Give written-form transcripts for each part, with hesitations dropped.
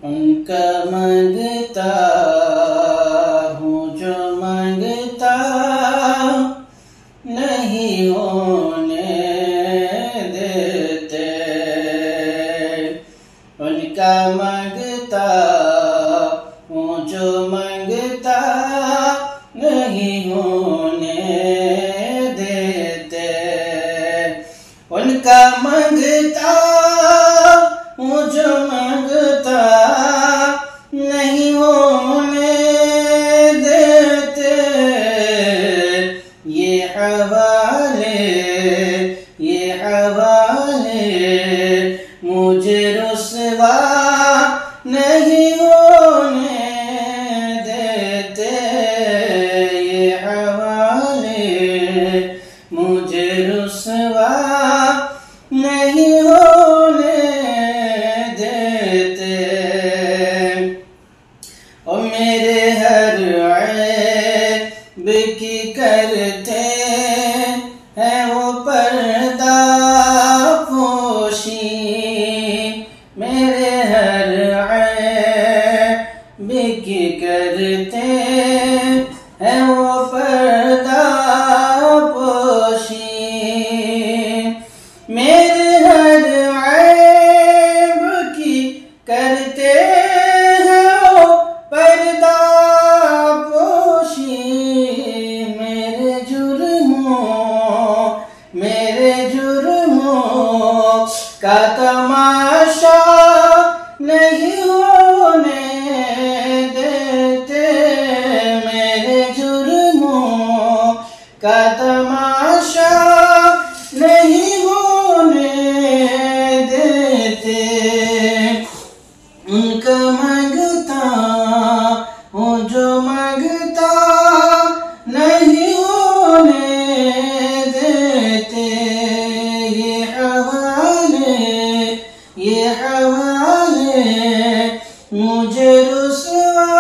उनका मांगता हूँ जो मांगता नहीं होने देते। उनका मांगता हूँ जो मांगता नहीं होने देते। उनका मांगता हूँ जो मांगता नहीं होने देते। ये हवाले मुझे रुसवा नहीं होने देते। ये हवाले मुझे रुसवा नहीं होने देते। और मेरे हर ऐब की करते हैं वो पर्दा पोशी। मेरे हर ऐब की करते हैं वो पर्दा पोशी। मेरे हर ऐब की करते हैं वो पर्दा पोशी। मेरे जुर्मों का तमाशा नहीं होने देते। मेरे जुर्मों का तमाशा नहीं होने देते। उनका मांगता हूँ जो मांगता नहीं होने देते। ये हवाले मुझे रुसवा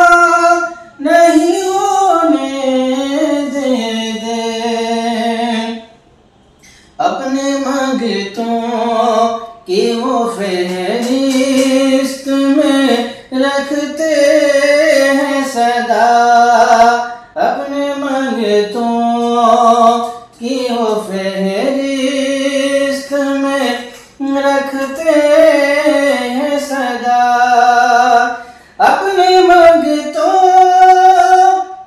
नहीं होने देते। अपने मांगतों की वो फहरिस्त में रखते हैं सदा। अपने मांगतों की वो फहरिस्त में रखते हैं सदा। अपने मांगतों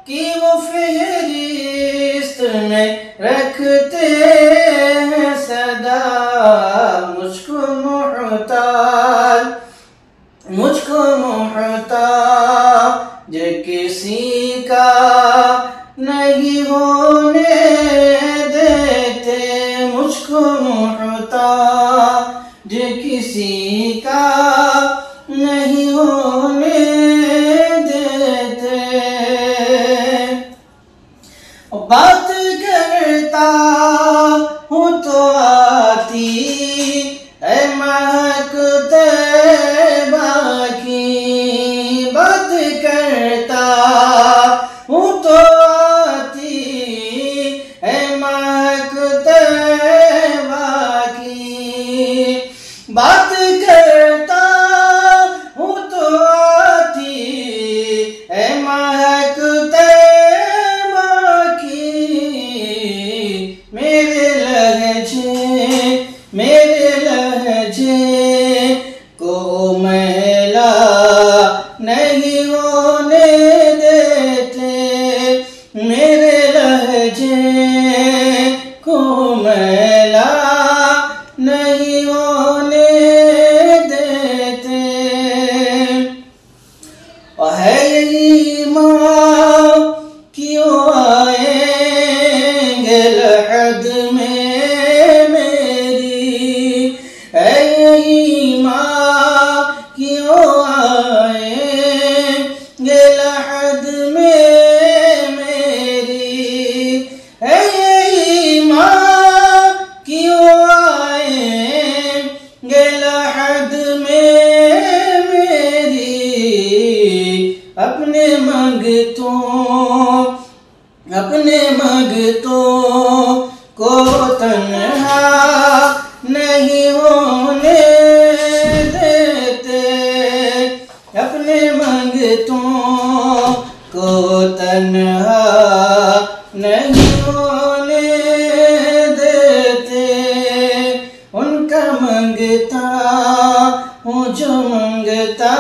की वो फहरिस्त में रखते हैं सदा। मुझको मोहताज किसी का नहीं होने देते। मुझको मोहताज किसी का नहीं होने देते। बात करता हूँ तो आती है महक तैबा की। बात करता हूँ तो आती है महक तैबा की। बात करता हूँ तो आती है महक तैबा की। मेरे लहजे को मैला नहीं होने देते। मेरे लहजे को मैला नहीं होने देते। और है यही माँ क्यों आएंगे लहद में मेरी। है यही माँ क्यों आएंगे लहद में मेरी। है यही माँ क्यों आएंगे लहद में मेरी। अपने मांगतों को तन्हा नहीं होने देते। होने देते, उनका मंगता हूँ जो मंगता